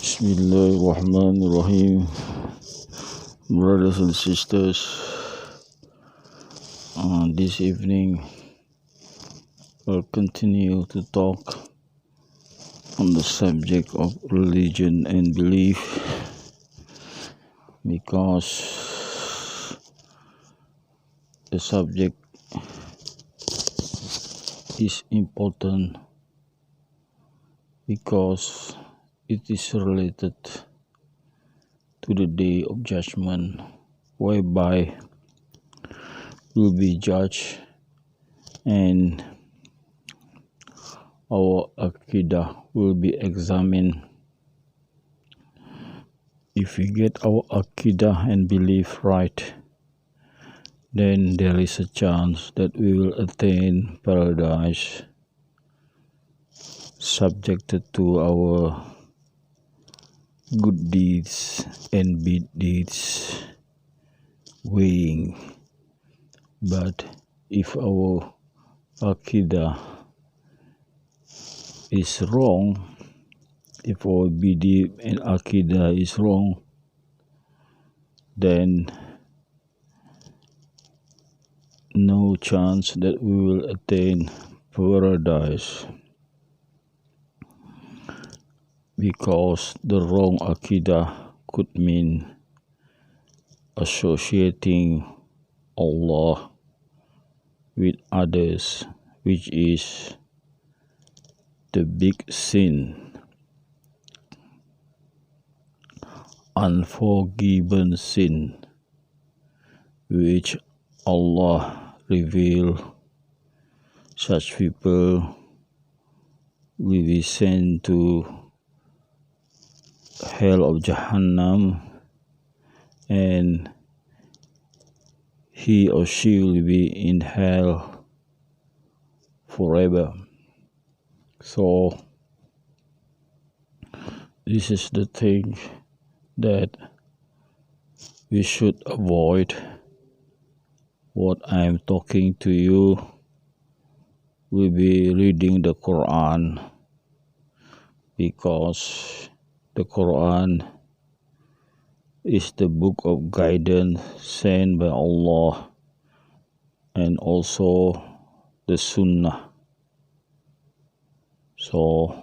Bismillahirrahmanirrahim. Brothers and sisters, this evening we'll continue to talk on the subject of religion and belief, because the subject is important, because it is related to the day of judgment, whereby we'll be judged and our Aqidah will be examined. If we get our Aqidah and belief right, then there is a chance that we will attain paradise, subjected to our good deeds and bad deeds weighing. But if our Aqidah is wrong, if our belief and Aqidah is wrong, then no chance that we will attain paradise, because the wrong Aqidah could mean associating Allah with others, which is the big sin, unforgiven sin, which Allah revealed such people will be sent to hell of Jahannam, and he or she will be in hell forever. So this is the thing that we should avoid. What I am talking to you will be reading the Quran, because the Quran is the book of guidance sent by Allah, and also the Sunnah. So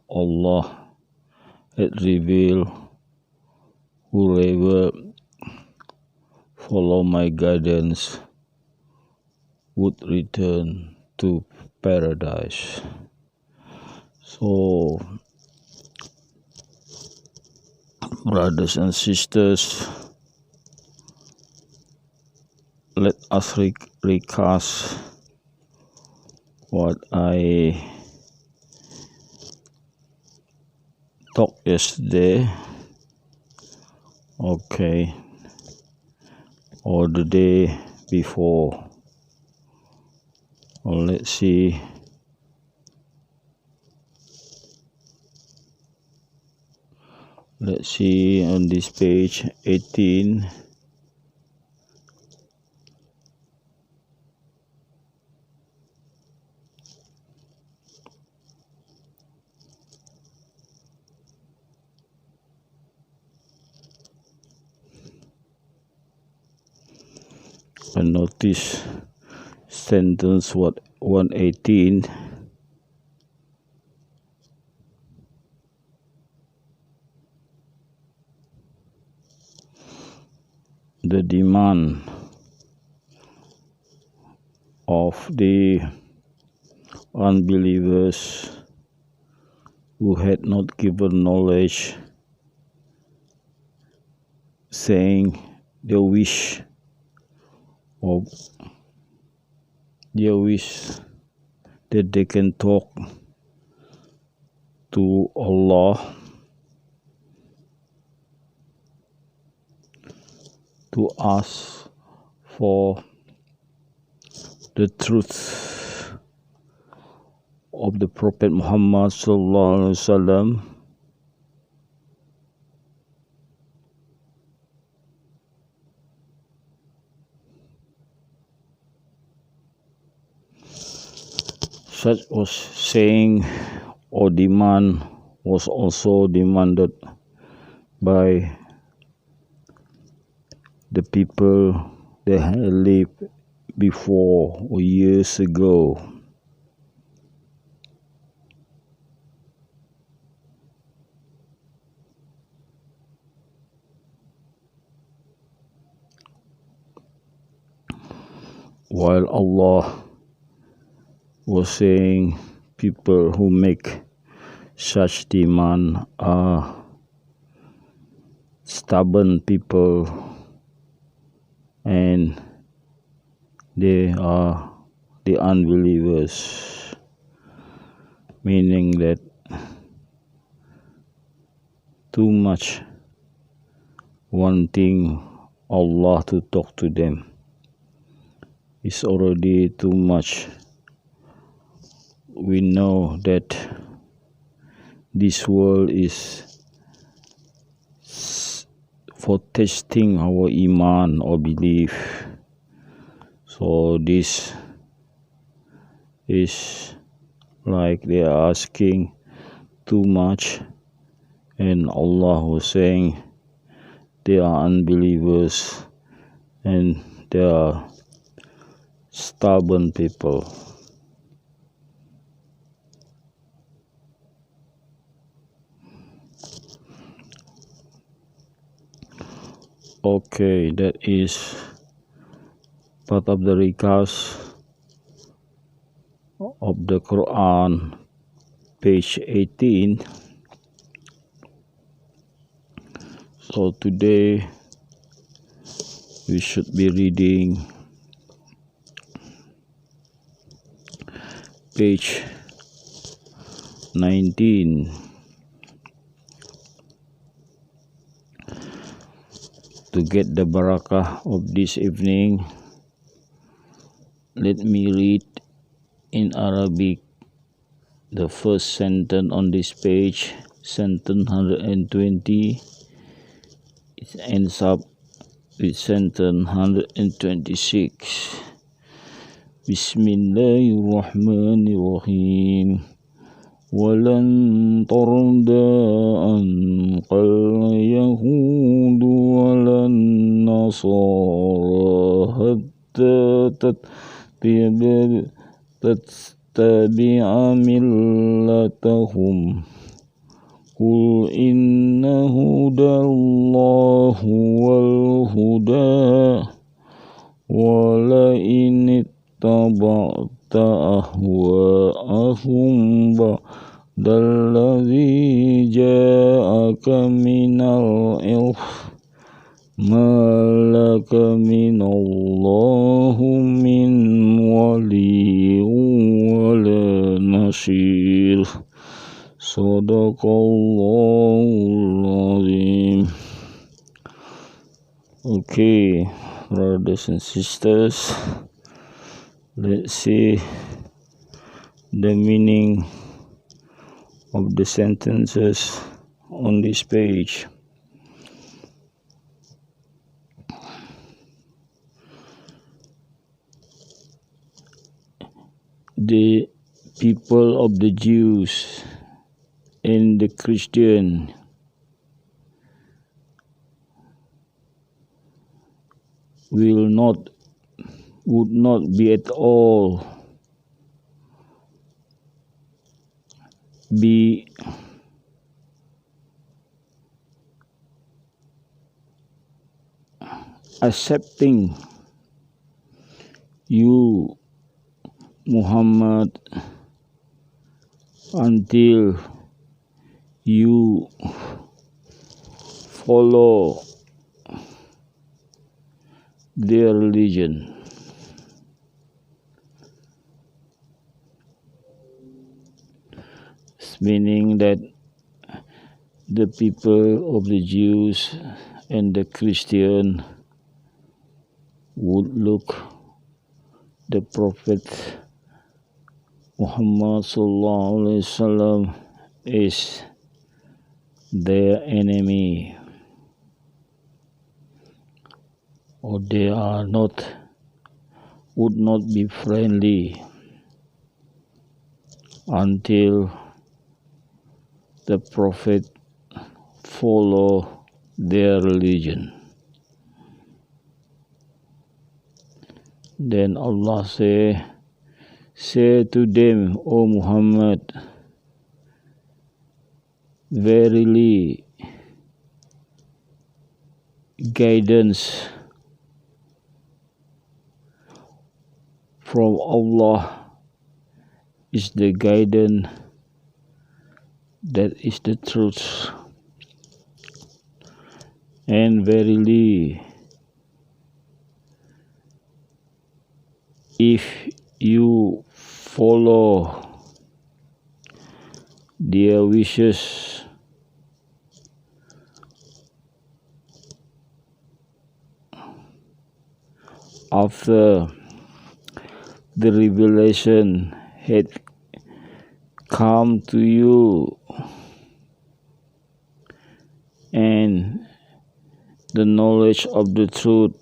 Allah had revealed, whoever follow my guidance would return to paradise. So, brothers and sisters, let us recast what I talked yesterday, or the day before. Or let's see. Let's see on this page 18. And notice sentence 118. The demand of the unbelievers who had not given knowledge, saying their wish that they can talk to Allah to ask for the truth of the Prophet Muhammad sallallahu alaihi wasallam. Such was saying or demand was also demanded by the people that had lived before or years ago. While Allah was saying people who make such demand are stubborn people and they are the unbelievers, meaning that too much wanting Allah to talk to them is already too much. We know that this world is for testing our iman or belief. So this is like they are asking too much, and Allah was saying they are unbelievers and they are stubborn people. Okay, that is part of the recast of the Quran, page 18. So today we should be reading page 19. To get the barakah of this evening, let me read in Arabic the first sentence on this page, sentence 120. It ends up with sentence 126. Bismillahirrahmanirrahim. وَلَنْ تَرْضَى عَنْكَ الْيَهُودُ وَلَا النَّصَارَى حَتَّى تَتَّبِعَ مِلَّتَهُمْ قُلْ إِنَّ هُدَى اللَّهِ هُوَ الْهُدَى وَلَئِنِ اتَّبَعْتَ أَهْوَاءَهُمْ بَعْدَ الَّذِي جَاءَكَ مِنَ الْعِلْمِ مَا لَكَ مِنَ اللَّهِ مِنْ وَلِيٍّ وَلَا نَصِيرٍ. Sadaqallahul Azim. Okay, brothers and sisters, let's see the meaning of the sentences on this page. The people of the Jews and the Christian would not be at all be accepting you, Muhammad, until you follow their religion. Meaning that the people of the Jews and the Christian would look the Prophet Muhammad sallallahu alaihi wasallam is their enemy, or they would not be friendly until the prophet follow their religion. Then Allah say to them, O Muhammad, verily guidance from Allah is the guidance that is the truth. And verily, if you follow their wishes, after the revelation had come to you and the knowledge of the truth,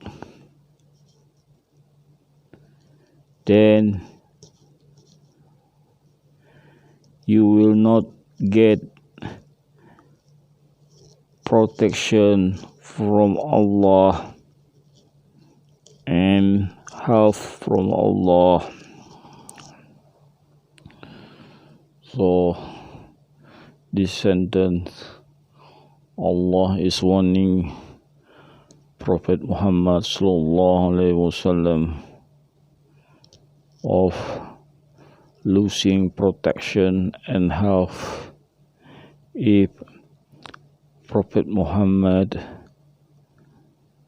then you will not get protection from Allah and help from Allah. So this sentence, Allah is warning Prophet Muhammad sallallahu alaihi wasallam of losing protection and help if Prophet Muhammad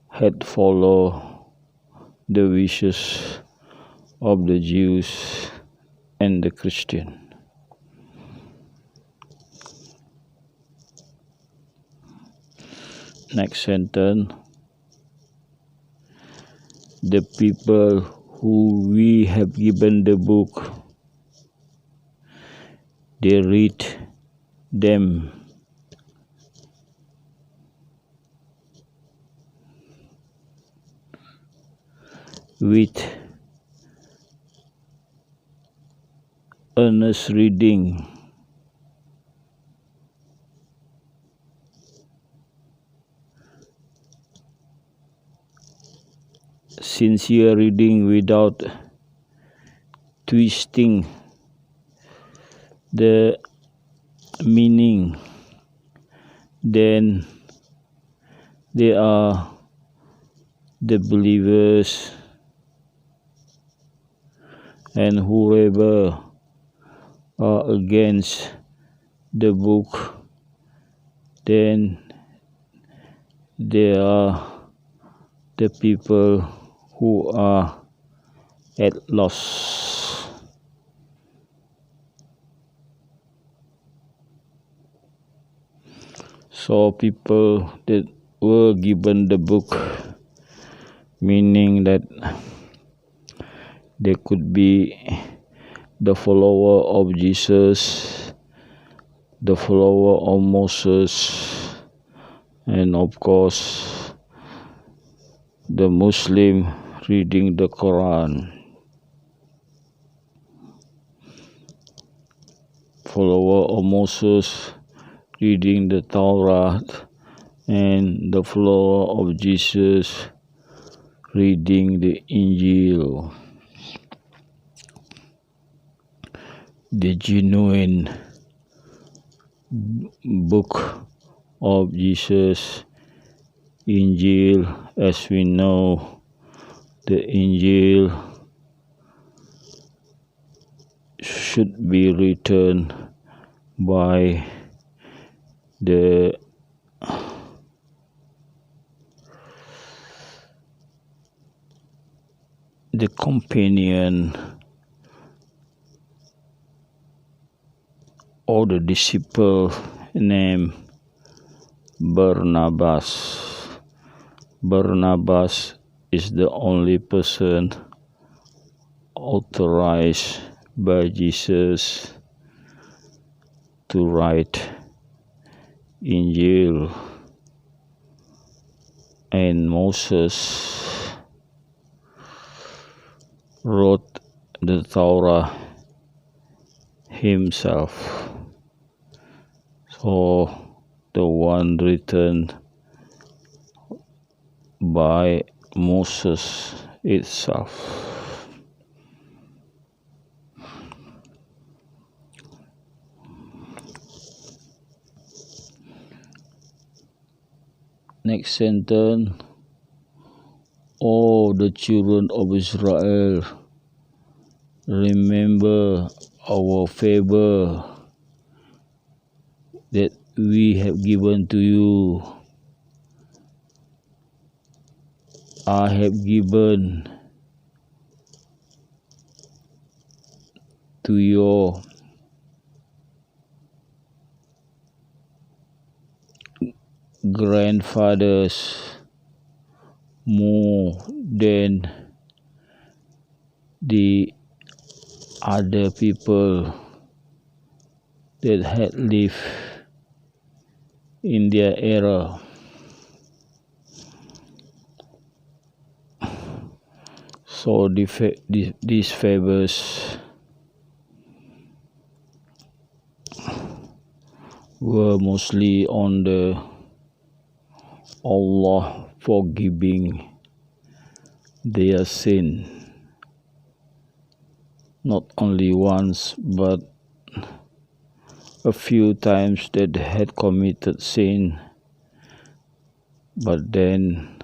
had followed the wishes of the Jews and the Christian. Next sentence, the people who we have given the book, they read them with earnest reading, sincere reading without twisting the meaning, then they are the believers. And whoever are against the book, then they are the people who are at loss. So people that were given the book, meaning that they could be the follower of Jesus, the follower of Moses, and of course the Muslim reading the Koran, follower of Moses reading the Torah, and the follower of Jesus reading the Injil. The genuine book of Jesus, Injil, as we know, the Injil should be written by the companion or the disciple named Barnabas. Barnabas is the only person authorized by Jesus to write Injil, and Moses wrote the Torah himself. or the one written by Moses itself. Next sentence. O the children of Israel, remember our favor that we have given to you. I have given to your grandfathers more than the other people that had lived in their era. So these favors were mostly on the Allah forgiving their sin, not only once but a few times that they had committed sin, but then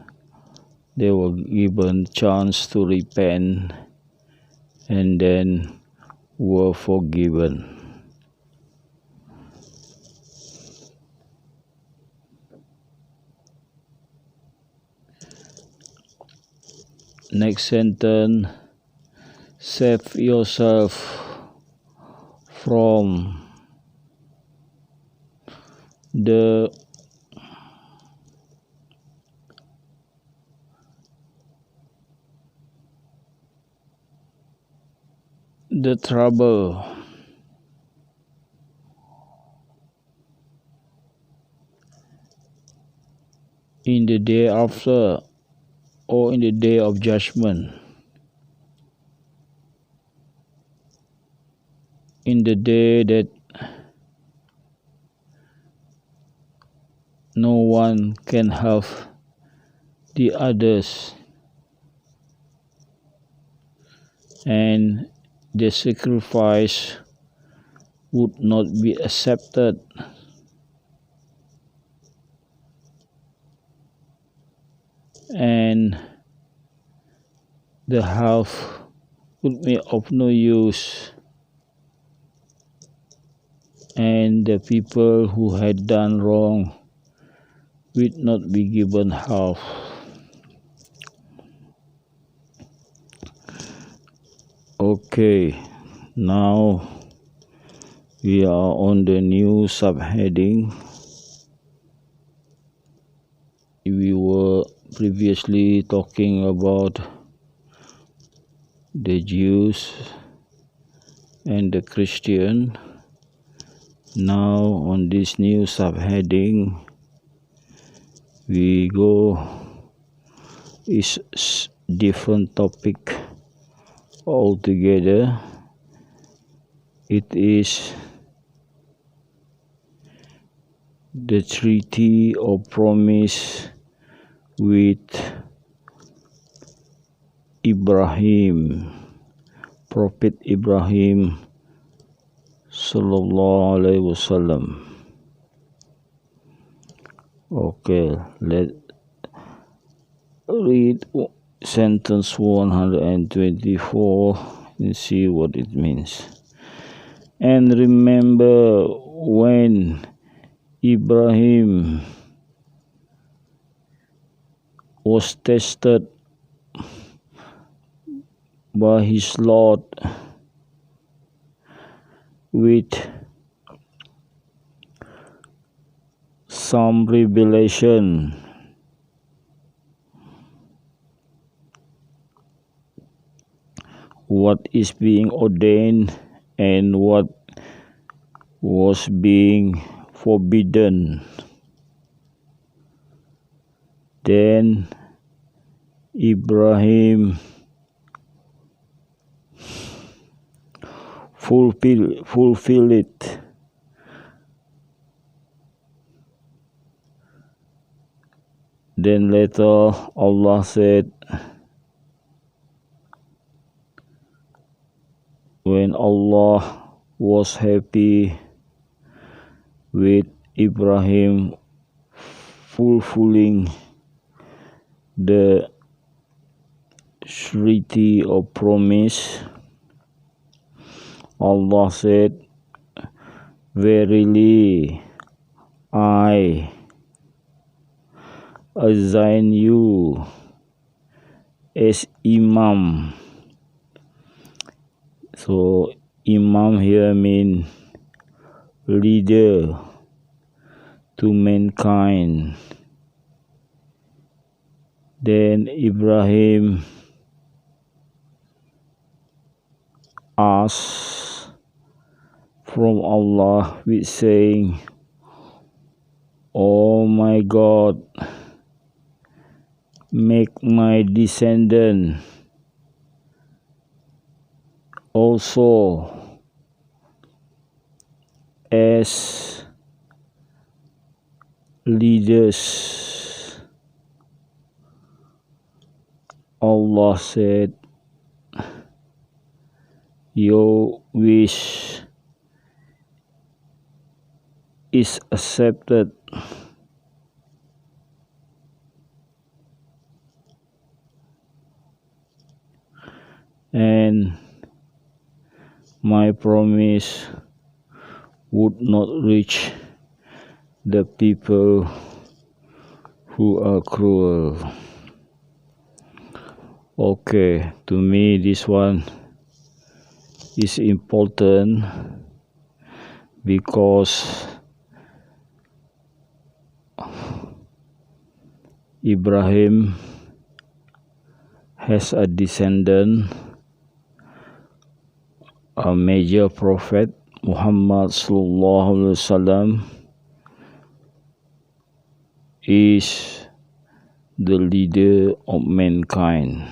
they were given chance to repent and then were forgiven. Next sentence, save yourself from the trouble in the day after or in the day of judgment. In the day that no one can help the others and the sacrifice would not be accepted, and the help would be of no use, and the people who had done wrong would not be given help. Okay, now we are on the new subheading. We were previously talking about the Jews and the Christian. Now on this new subheading, we go is different topic altogether. It is the treaty of promise with Ibrahim, Prophet Ibrahim sallallahu alaihi wasallam. Okay, let's read sentence 124 and see what it means. And remember when Ibrahim was tested by his Lord with some revelation, what is being ordained and what was being forbidden. Then Ibrahim fulfill it Then later Allah said, when Allah was happy with Ibrahim fulfilling the surety of promise, Allah said, verily I assign you as Imam. So Imam here means leader to mankind. Then Ibrahim asked from Allah with saying, "Oh my God, make my descendant also as leaders." Allah said, your wish is accepted. And my promise would not reach the people who are cruel. Okay, to me this one is important because Ibrahim has a descendant, a major prophet, Muhammad sallallahu alaihi wasallam is the leader of mankind.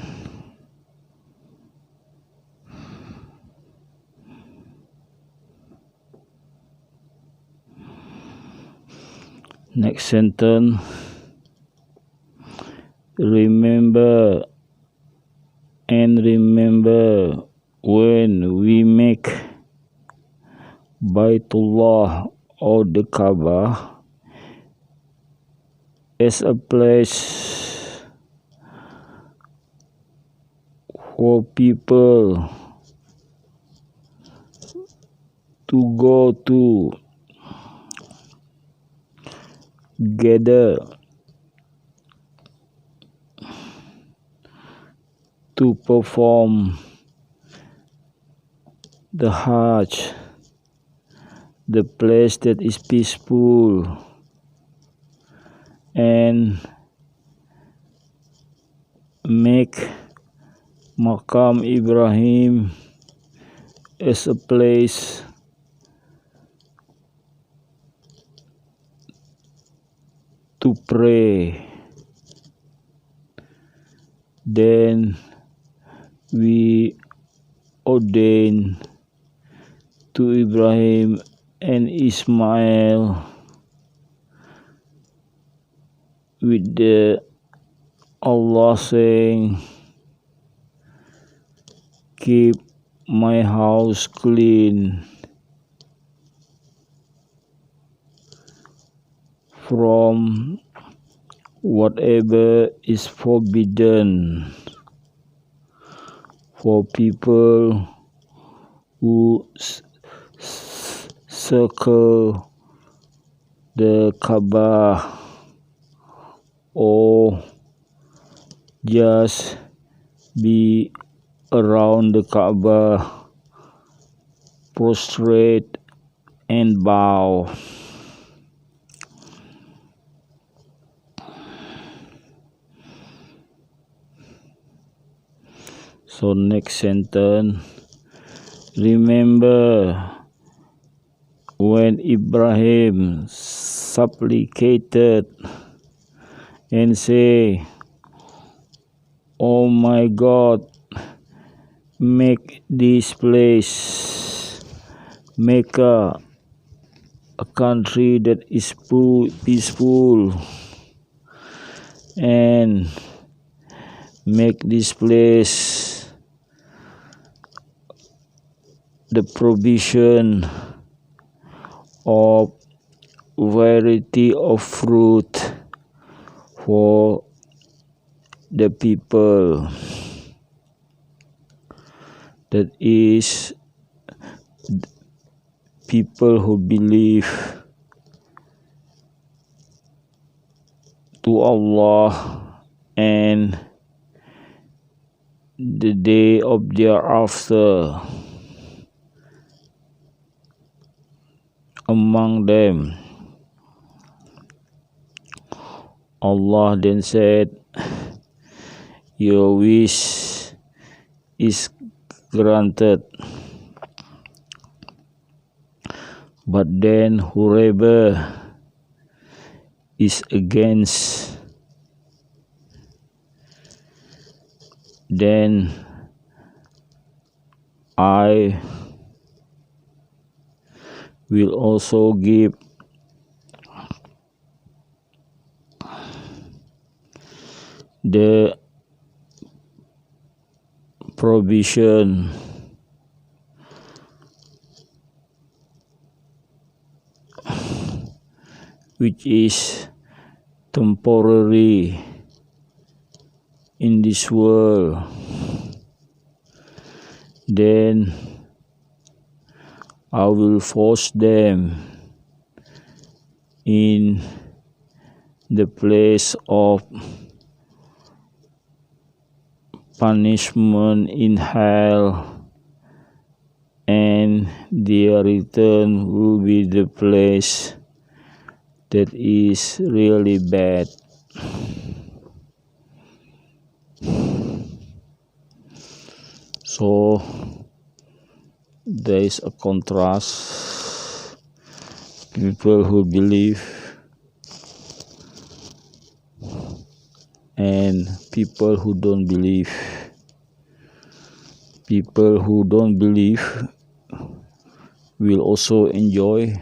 Next sentence, remember when we make Baitullah or the Kaaba as a place for people to go to gather to perform the Hajj, the place that is peaceful, and make Maqam Ibrahim as a place to pray. Then we ordain to Ibrahim and Ismail with the Allah saying, keep my house clean from whatever is forbidden for people who circle the Kaaba or just be around the Kaaba, prostrate and bow. So next sentence, remember when Ibrahim supplicated and say, oh my God, make this place Mecca a country that is peaceful and make this place the provision of variety of fruit for the people, that is, people who believe to Allah and the day of thereafter. Among them, Allah then said, your wish is granted. But then whoever is against, then I will also give the provision which is temporary in this world. Then I will force them in the place of punishment in hell, and their return will be the place that is really bad. So there is a contrast. People who believe and people who don't believe. People who don't believe will also enjoy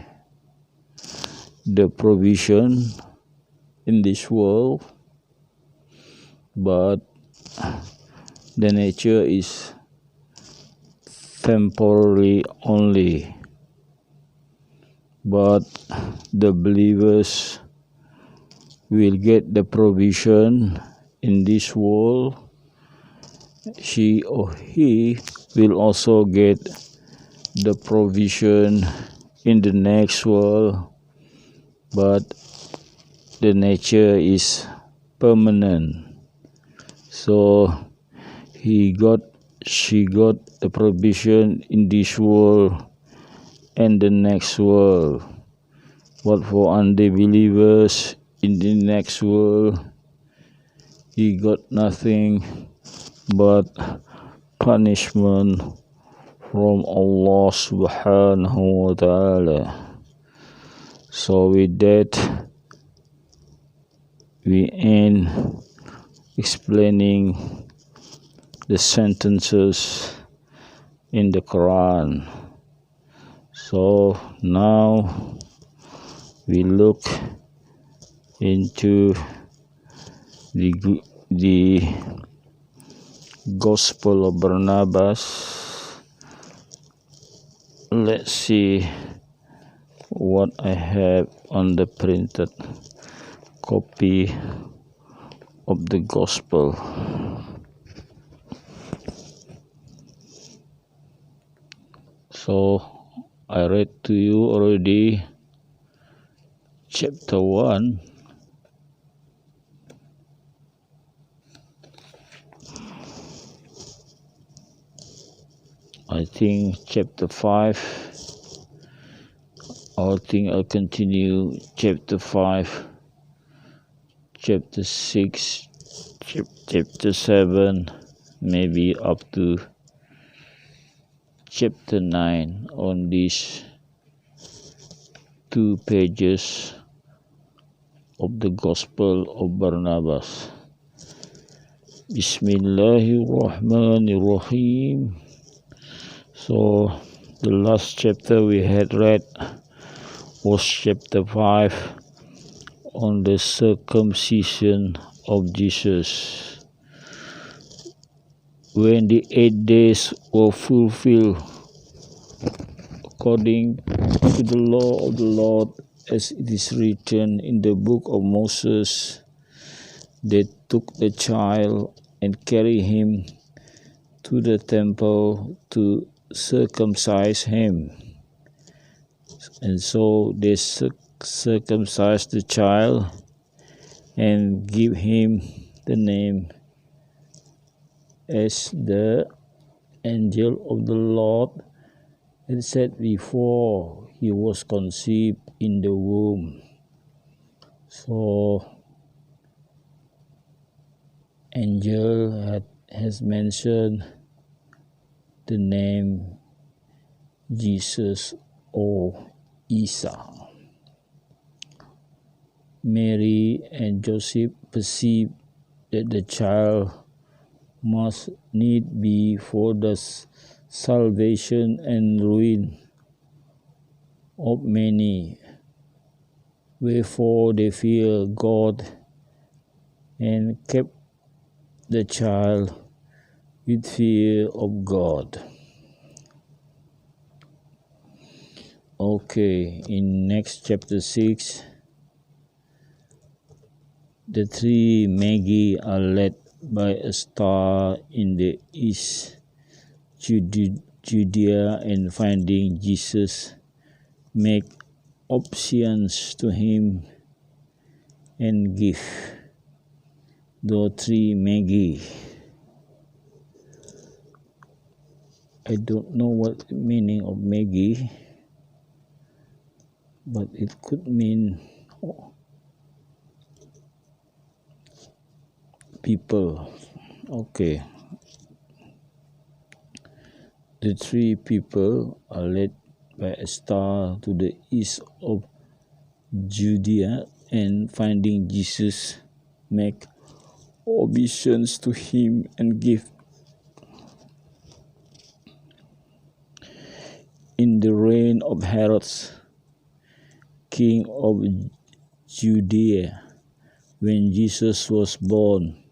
the provision in this world, but the nature is temporary only. But the believers will get the provision in this world. She or he will also get the provision in the next world, but the nature is permanent. So she got the provision in this world and the next world. But for unbelievers in the next world, he got nothing but punishment from Allah subhanahu wa ta'ala. So with that, we end explaining the sentences in the Quran. So now we look into the Gospel of Barnabas. Let's see what I have on the printed copy of the Gospel. So I read to you already chapter 1. I think chapter 5. I think I'll continue chapter 5, chapter 6, chapter 7, maybe up to chapter 9 on these 2 pages of the Gospel of Barnabas. Bismillahirrahmanirrahim. So the last chapter we had read was chapter 5 on the circumcision of Jesus. When the 8 days were fulfilled, according to the law of the Lord, as it is written in the book of Moses, they took the child and carried him to the temple to circumcise him. And so they circumcised the child and give him the name as the angel of the Lord had said before he was conceived in the womb. So angel has mentioned the name Jesus or Isa. Mary and Joseph perceived that the child must need be for the salvation and ruin of many. Wherefore they feared God and kept the child with fear of God. Okay, in next chapter 6, the three Magi are led by a star in the east Judea, and finding Jesus, make obeisance to him and give. The three Magi. I don't know what the meaning of Magi, but it could mean people. Okay. The three people are led by a star to the east of Judea, and finding Jesus, make obeisance to him and give. In the reign of Herod, king of Judea, when Jesus was born,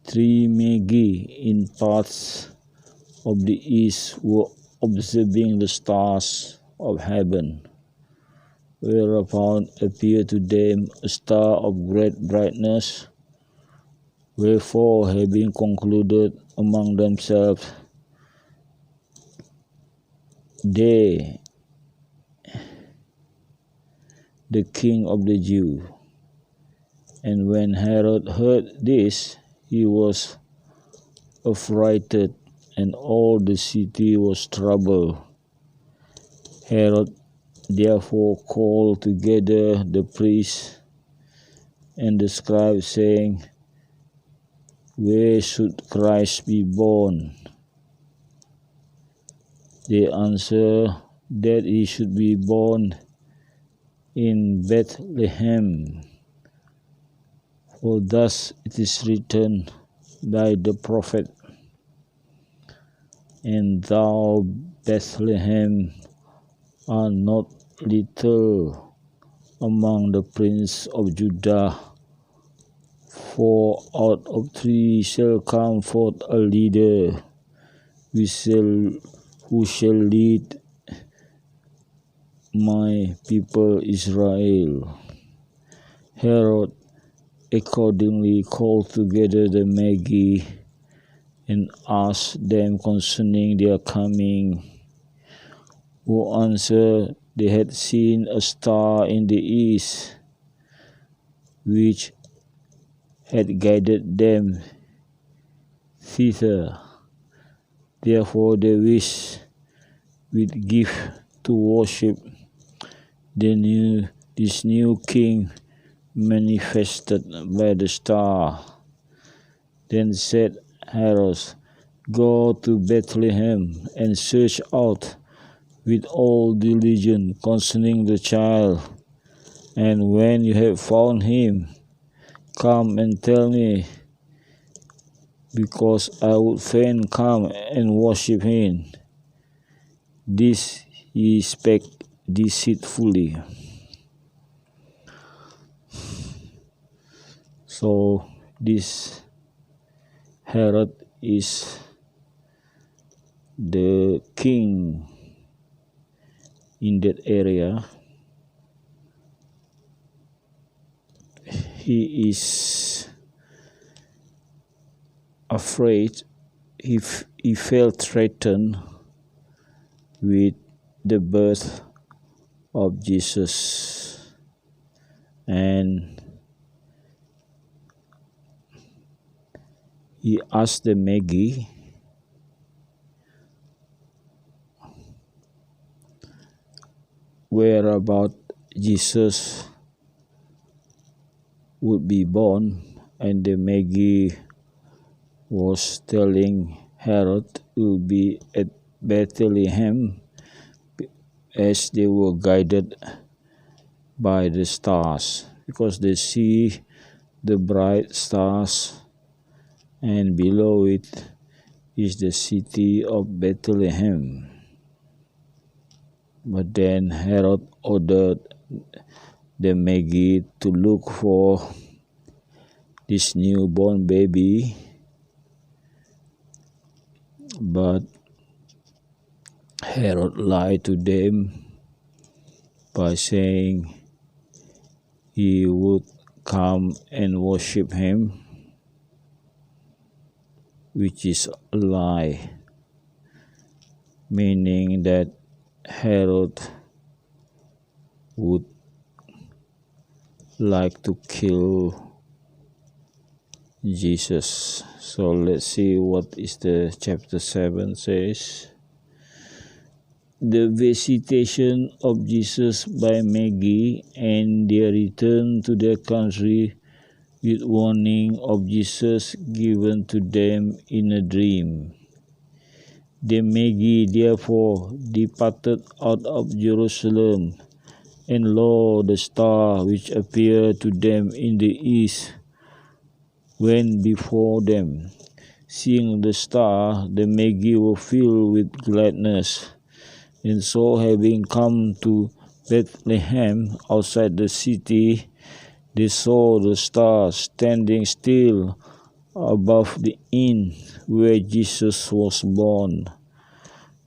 three Magi in parts of the east were observing the stars of heaven. Whereupon appeared to them a star of great brightness. Wherefore, having concluded among themselves, they, the king of the Jews. And when Herod heard this, he was affrighted, and all the city was troubled. Herod therefore called together the priests and the scribes, saying, Where should Christ be born? They answered, that he should be born in Bethlehem. For thus it is written by the prophet, And thou, Bethlehem, art not little among the princes of Judah, for out of three shall come forth a leader, who shall lead my people Israel. Herod accordingly called together the Magi and asked them concerning their coming, who answered, they had seen a star in the east, which had guided them thither. Therefore they wished with gift to worship this new king manifested by the star. Then said Herod, Go to Bethlehem and search out with all diligence concerning the child, and when you have found him, come and tell me, because I would fain come and worship him. This he spake deceitfully. So this Herod is the king in that area. He is afraid. He felt threatened with the birth of Jesus, and he asked the Magi where about Jesus would be born, and the Magi was telling Herod will be at Bethlehem, as they were guided by the stars, because they see the bright stars, and below it is the city of Bethlehem. But then Herod ordered the Magi to look for this newborn baby, but Herod lied to them by saying he would come and worship him, which is a lie, meaning that Herod would like to kill Jesus. So let's see what is the chapter 7 says. The visitation of Jesus by Magi and their return to their country with warning of Jesus given to them in a dream. The Magi therefore departed out of Jerusalem, and lo, the star which appeared to them in the east went before them. Seeing the star, the Magi were filled with gladness. And so, having come to Bethlehem outside the city, they saw the star standing still above the inn where Jesus was born.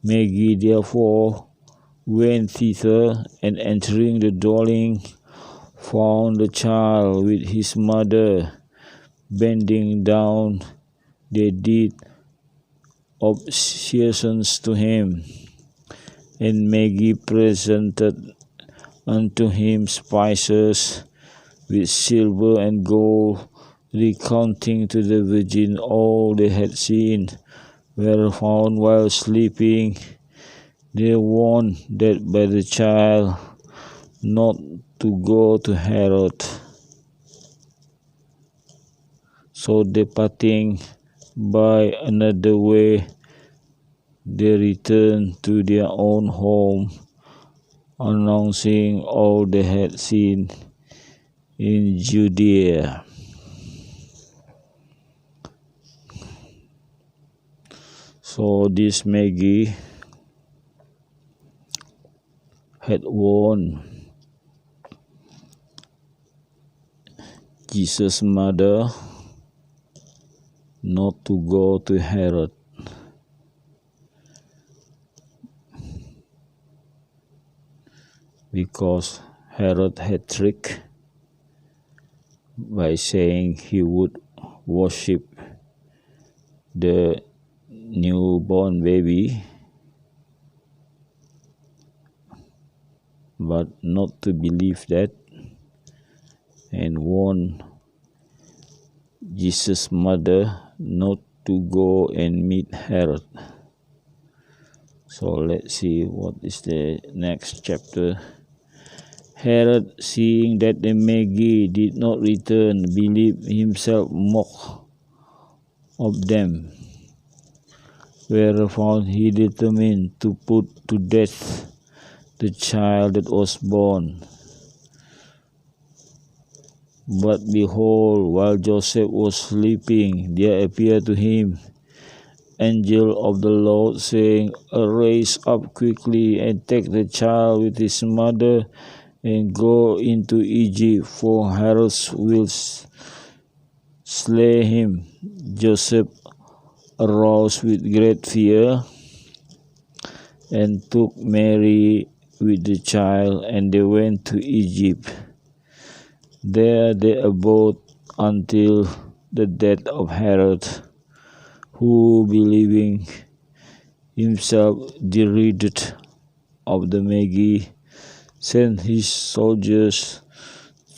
Magi therefore went thither, and entering the dwelling, found the child with his mother. Bending down, they did obeisance to him. And Magi presented unto him spices with silver and gold, recounting to the virgin all they had seen. Whereupon, while sleeping, they warned that by the child not to go to Herod. So departing by another way, they returned to their own home, announcing all they had seen in Judea. So this Magi had warned Jesus' mother not to go to Herod. Because Herod had tricked by saying he would worship the newborn baby, but not to believe that, and warned Jesus' mother not to go and meet Herod. So let's see what is the next chapter. Herod, seeing that the Magi did not return, believed himself mocked of them. Whereupon he determined to put to death the child that was born. But behold, while Joseph was sleeping, there appeared to him angel of the Lord, saying, Arise up quickly, and take the child with his mother, and go into Egypt, for Herod wills slay him. Joseph arose with great fear and took Mary with the child, and they went to Egypt. There they abode until the death of Herod, who, believing himself derided of the Magi, sent his soldiers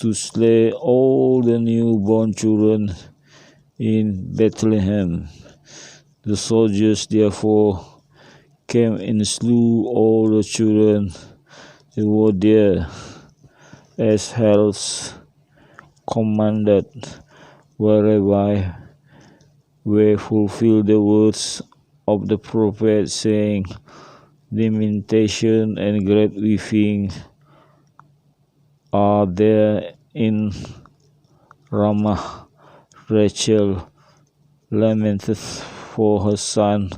to slay all the newborn children in Bethlehem. The soldiers therefore came and slew all the children that were there, as Herod commanded, whereby were fulfilled the words of the prophet, saying, lamentation and great weeping are there in Ramah. Rachel lamenteth for her son,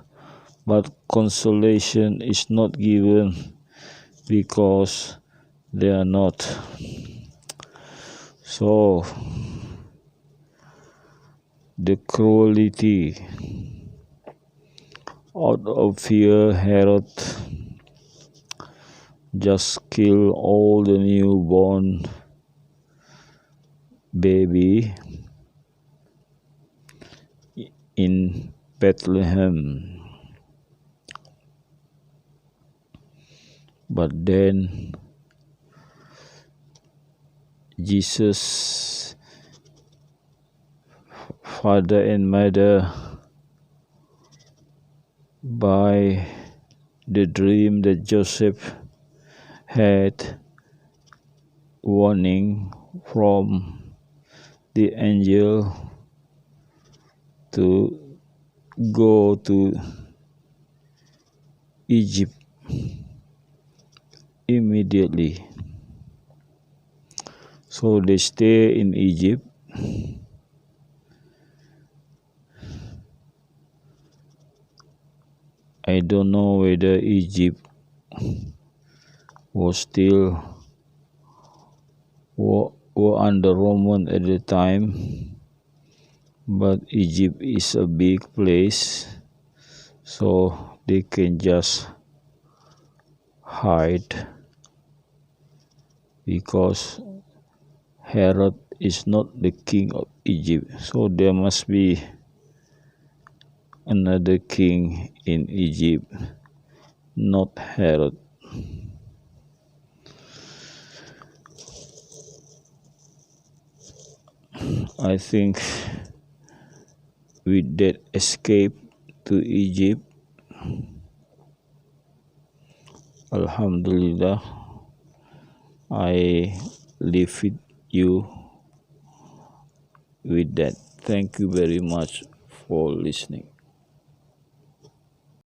but consolation is not given, because they are not. So, the cruelty, out of fear, Herod just killed all the newborn baby in Bethlehem. But then Jesus' father and mother, by the dream that Joseph had, warning from the angel to go to Egypt immediately. So they stay in Egypt. I don't know whether Egypt was still were under Roman at the time, but Egypt is a big place, so they can just hide, because Herod is not the king of Egypt, so there must be another king in Egypt, not Herod. I think with that escape to Egypt, Alhamdulillah, I leave with you with that. Thank you very much for listening.